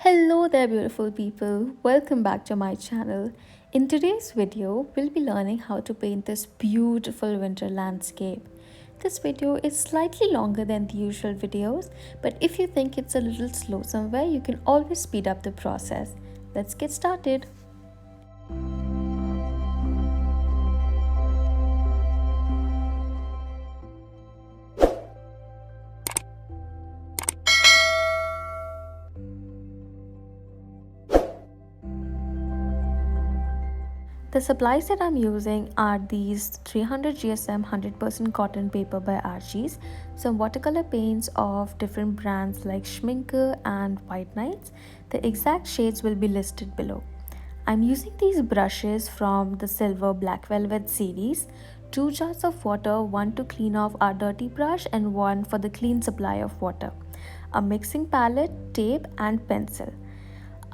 Hello there, beautiful people. Welcome back to my channel. In today's video, we'll be learning how to paint this beautiful winter landscape. This video is slightly longer than the usual videos, but if you think it's a little slow somewhere, you can always speed up the process. Let's get started. The supplies that I'm using are these 300 GSM 100% cotton paper by Archie's, some watercolor paints of different brands like Schminke and White Nights. The exact shades will be listed below. I'm using these brushes from the Silver Black Velvet series, 2 jars of water, one to clean off our dirty brush and one for the clean supply of water, a mixing palette, tape and pencil.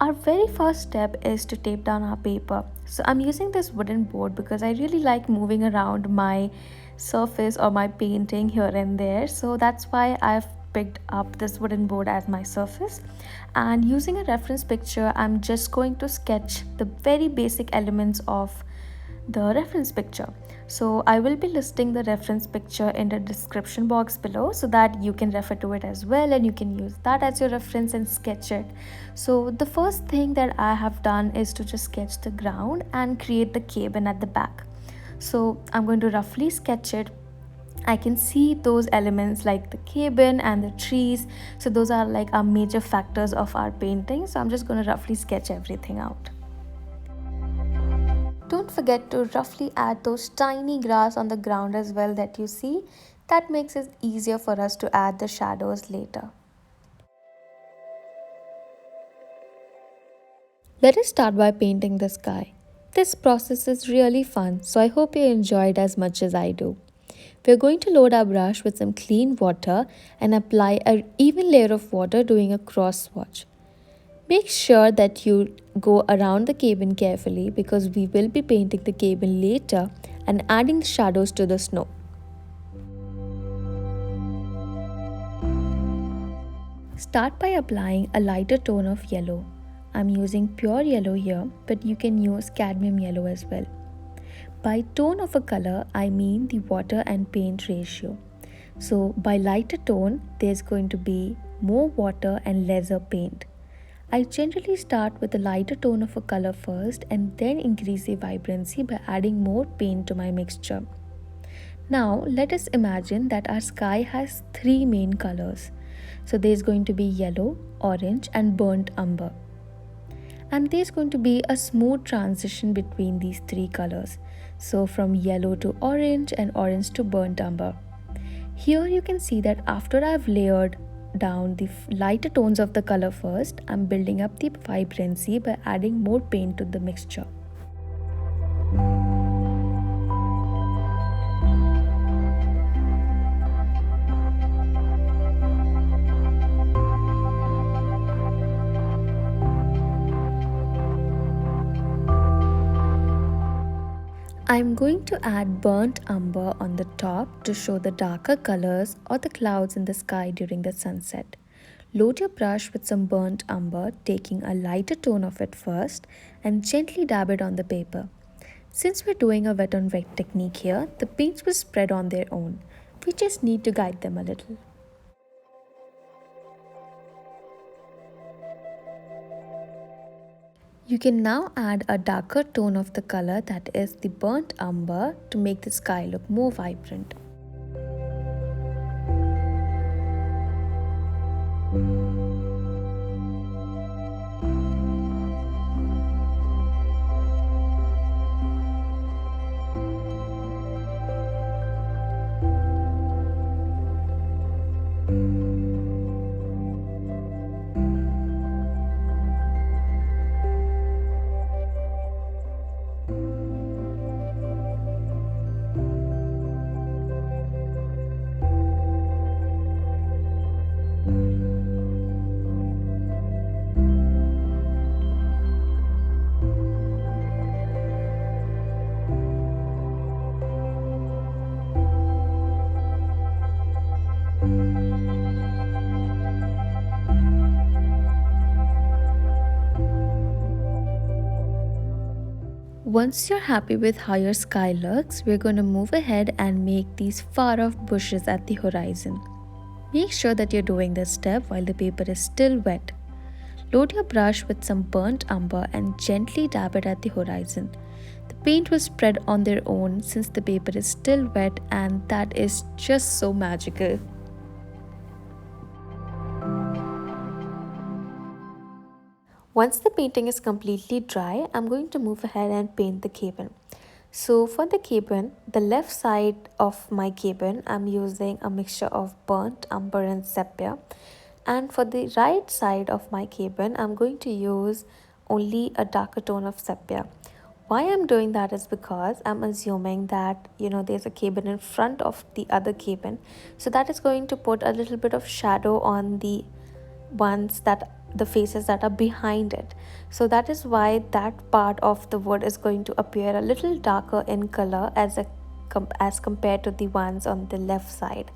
Our very first step is to tape down our paper. So I'm using this wooden board because I really like moving around my surface or my painting here and there. So that's why I've picked up this wooden board as my surface. And using a reference picture, I'm just going to sketch the very basic elements of the reference picture. So I will be listing the reference picture in the description box below so that you can refer to it as well and you can use that as your reference and sketch it. So the first thing that I have done is to just sketch the ground and create the cabin at the back. So I'm going to roughly sketch it. I can see those elements like the cabin and the trees. So those are like our major factors of our painting. So I'm just going to roughly sketch everything out. Don't forget to roughly add those tiny grass on the ground as well that you see. That makes it easier for us to add the shadows later. Let us start by painting the sky. This process is really fun, so I hope you enjoy it as much as I do. We're going to load our brush with some clean water and apply an even layer of water doing a cross swatch. Make sure that you go around the cabin carefully because we will be painting the cabin later and adding shadows to the snow. Start by applying a lighter tone of yellow. I'm using pure yellow here, but you can use cadmium yellow as well. By tone of a color, I mean the water and paint ratio. So by lighter tone, there's going to be more water and lesser paint. I generally start with a lighter tone of a color first and then increase the vibrancy by adding more paint to my mixture. Now let us imagine that our sky has 3 main colors. So there's going to be yellow, orange and burnt umber. And there's going to be a smooth transition between these 3 colors. So from yellow to orange and orange to burnt umber. Here you can see that after I've layered down the lighter tones of the color first, I'm building up the vibrancy by adding more paint to the mixture. I'm going to add burnt umber on the top to show the darker colors or the clouds in the sky during the sunset. Load your brush with some burnt umber, taking a lighter tone of it first and gently dab it on the paper. Since we're doing a wet on wet technique here, the paints will spread on their own. We just need to guide them a little. You can now add a darker tone of the color, that is the burnt umber, to make the sky look more vibrant. Once you're happy with how your sky looks, we're going to move ahead and make these far off bushes at the horizon. Make sure that you're doing this step while the paper is still wet. Load your brush with some burnt umber and gently dab it at the horizon. The paint will spread on their own since the paper is still wet, and that is just so magical. Once the painting is completely dry, I'm going to move ahead and paint the cabin. So for the cabin, the left side of my cabin, I'm using a mixture of burnt umber and sepia. And for the right side of my cabin, I'm going to use only a darker tone of sepia. Why I'm doing that is because I'm assuming that there's a cabin in front of the other cabin. So that is going to put a little bit of shadow on the faces that are behind it. So that is why that part of the wood is going to appear a little darker in color as compared to the ones on the left side.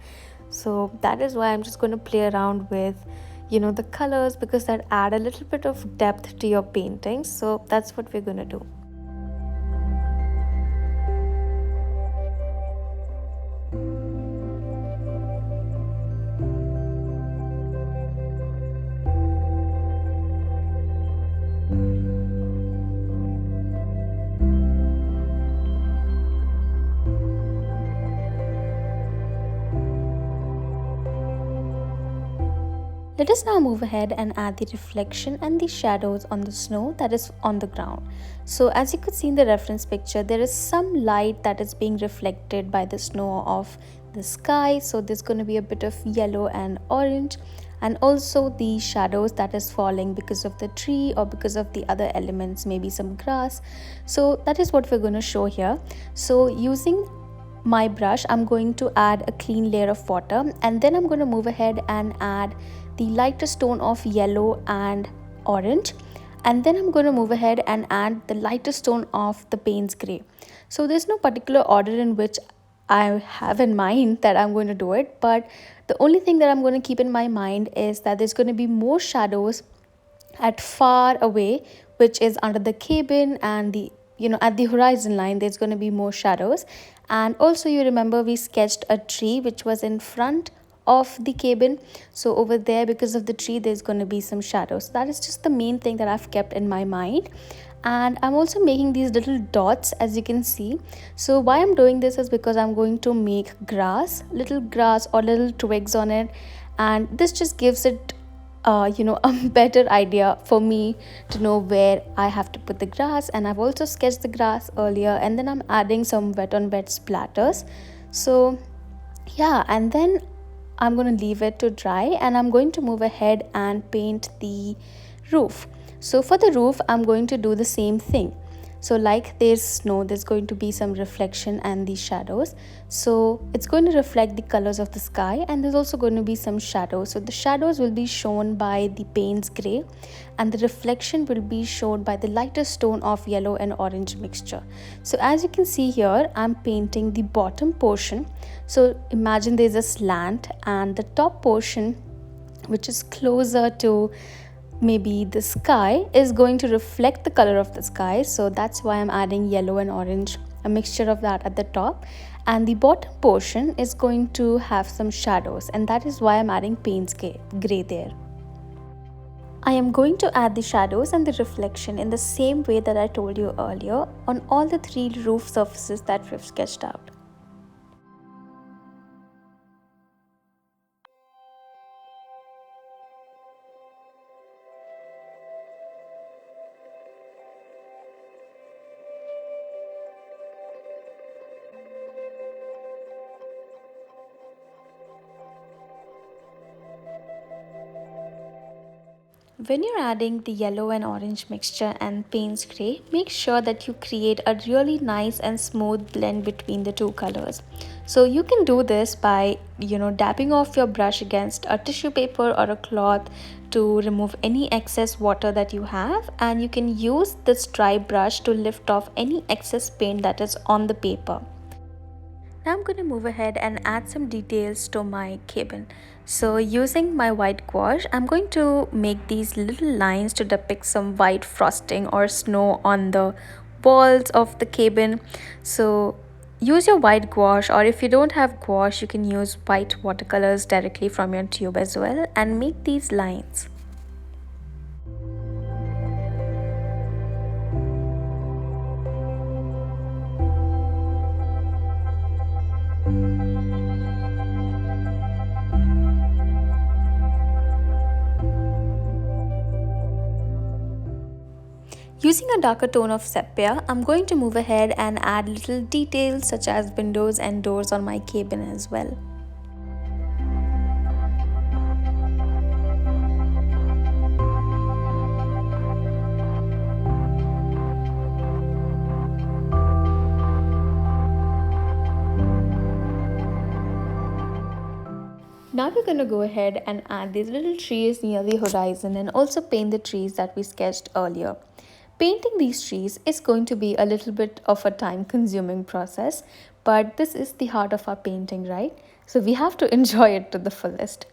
So that is why I'm just going to play around with the colors, because that add a little bit of depth to your painting. So that's what we're going to do. Let us now move ahead and add the reflection and the shadows on the snow that is on the ground. So as you could see in the reference picture, there is some light that is being reflected by the snow of the sky. So there's going to be a bit of yellow and orange, and also the shadows that is falling because of the tree or because of the other elements, maybe some grass. So that is what we're going to show here. So using my brush, I'm going to add a clean layer of water, and then I'm going to move ahead and add the lightest tone of yellow and orange, and then I'm going to move ahead and add the lightest tone of the Payne's gray. So there's no particular order in which I have in mind that I'm going to do it, but the only thing that I'm going to keep in my mind is that there's going to be more shadows at far away, which is under the cabin, and the at the horizon line there's going to be more shadows. And also, you remember we sketched a tree which was in front of the cabin, so over there, because of the tree, there's going to be some shadows. That is just the main thing that I've kept in my mind. And I'm also making these little dots, as you can see. So why I'm doing this is because I'm going to make little grass or little twigs on it, and this just gives it a better idea for me to know where I have to put the grass. And I've also sketched the grass earlier, and then I'm adding some wet on wet splatters. So yeah, and then I'm going to leave it to dry, and I'm going to move ahead and paint the roof. So for the roof, I'm going to do the same thing. So like there's snow, there's going to be some reflection and the shadows. So it's going to reflect the colors of the sky, and there's also going to be some shadows. So the shadows will be shown by the Payne's gray, and the reflection will be shown by the lightest tone of yellow and orange mixture. So as you can see here, I'm painting the bottom portion. So imagine there's a slant, and the top portion, which is closer to maybe the sky, is going to reflect the color of the sky. So that's why I'm adding yellow and orange, a mixture of that at the top. And the bottom portion is going to have some shadows, and that is why I'm adding Payne's gray there. I am going to add the shadows and the reflection in the same way that I told you earlier on all the three roof surfaces that we've sketched out. When you're adding the yellow and orange mixture and Payne's gray, make sure that you create a really nice and smooth blend between the two colors. So you can do this by, dabbing off your brush against a tissue paper or a cloth to remove any excess water that you have, and you can use this dry brush to lift off any excess paint that is on the paper. Now I'm going to move ahead and add some details to my cabin. So using my white gouache, I'm going to make these little lines to depict some white frosting or snow on the walls of the cabin. So use your white gouache, or if you don't have gouache, you can use white watercolors directly from your tube as well and make these lines. Using a darker tone of sepia, I'm going to move ahead and add little details such as windows and doors on my cabin as well. Now we're going to go ahead and add these little trees near the horizon and also paint the trees that we sketched earlier. Painting these trees is going to be a little bit of a time consuming process, but this is the heart of our painting, right? So we have to enjoy it to the fullest.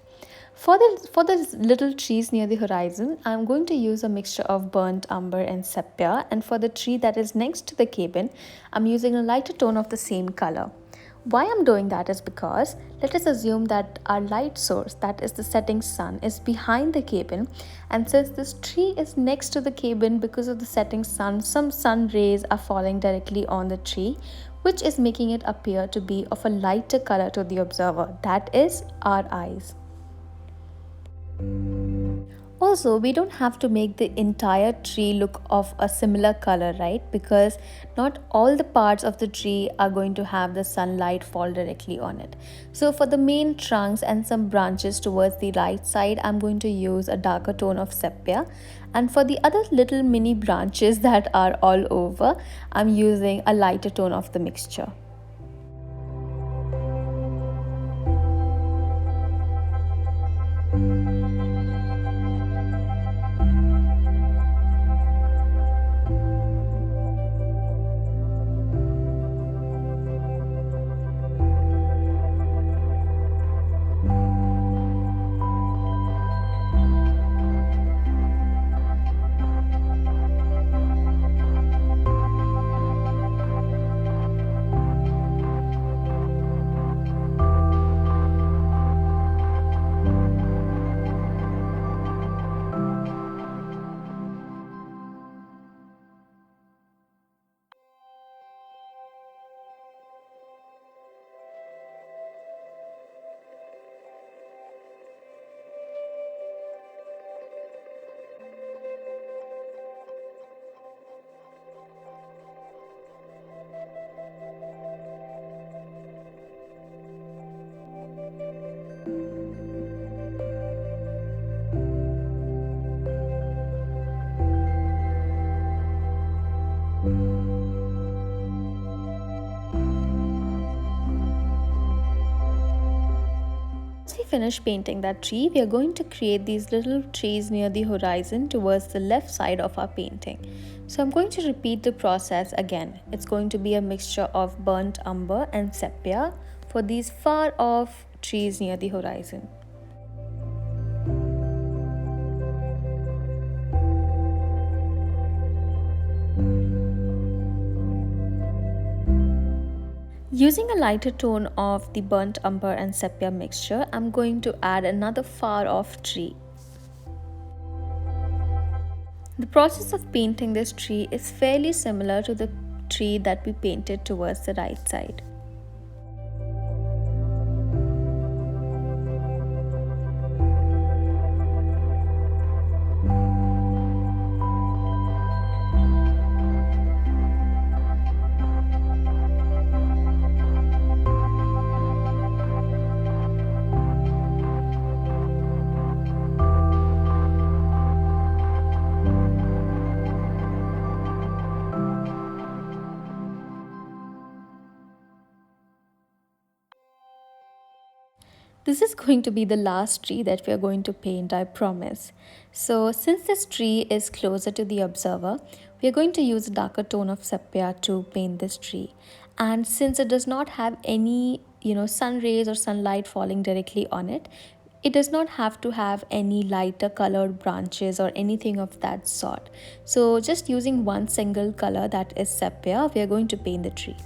For the little trees near the horizon, I'm going to use a mixture of burnt umber and sepia, and for the tree that is next to the cabin, I'm using a lighter tone of the same color. Why I'm doing that is because let us assume that our light source, that is the setting sun, is behind the cabin, and since this tree is next to the cabin, because of the setting sun, some sun rays are falling directly on the tree, which is making it appear to be of a lighter color to the observer, that is our eyes. Also, we don't have to make the entire tree look of a similar color, right? Because not all the parts of the tree are going to have the sunlight fall directly on it. So for the main trunks and some branches towards the right side, I'm going to use a darker tone of sepia. And for the other little mini branches that are all over, I'm using a lighter tone of the mixture. Once we finish painting that tree, we are going to create these little trees near the horizon towards the left side of our painting. So I'm going to repeat the process again. It's going to be a mixture of burnt umber and sepia for these far off trees near the horizon. Using a lighter tone of the burnt umber and sepia mixture, I'm going to add another far off tree. The process of painting this tree is fairly similar to the tree that we painted towards the right side. This is going to be the last tree that we are going to paint, I promise. So since this tree is closer to the observer, we are going to use a darker tone of sepia to paint this tree. And since it does not have any, sun rays or sunlight falling directly on it, It does not have to have any lighter colored branches or anything of that sort. So just using one single color, that is sepia, we are going to paint the tree.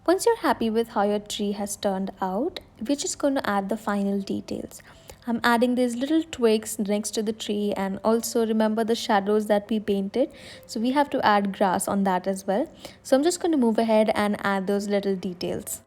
Once you're happy with how your tree has turned out, we're just going to add the final details. I'm adding these little twigs next to the tree, and also remember the shadows that we painted. So we have to add grass on that as well. So I'm just going to move ahead and add those little details.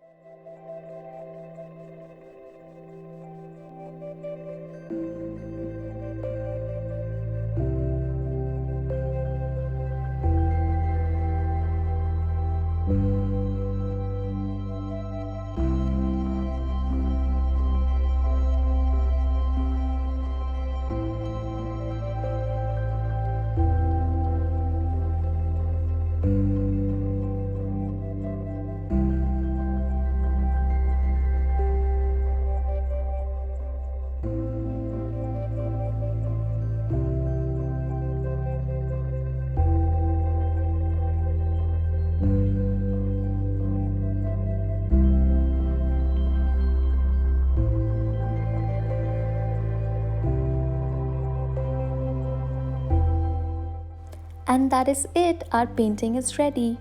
And that is it, our painting is ready.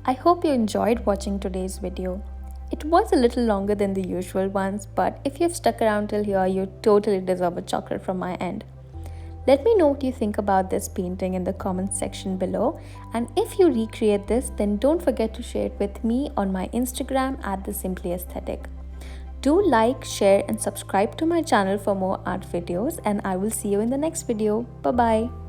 I hope you enjoyed watching today's video. It was a little longer than the usual ones, but if you've stuck around till here, you totally deserve a chocolate from my end. Let me know what you think about this painting in the comments section below, and if you recreate this, then don't forget to share it with me on my Instagram at The Simply Aesthetic. Do like, share and subscribe to my channel for more art videos, and I will see you in the next video. Bye bye.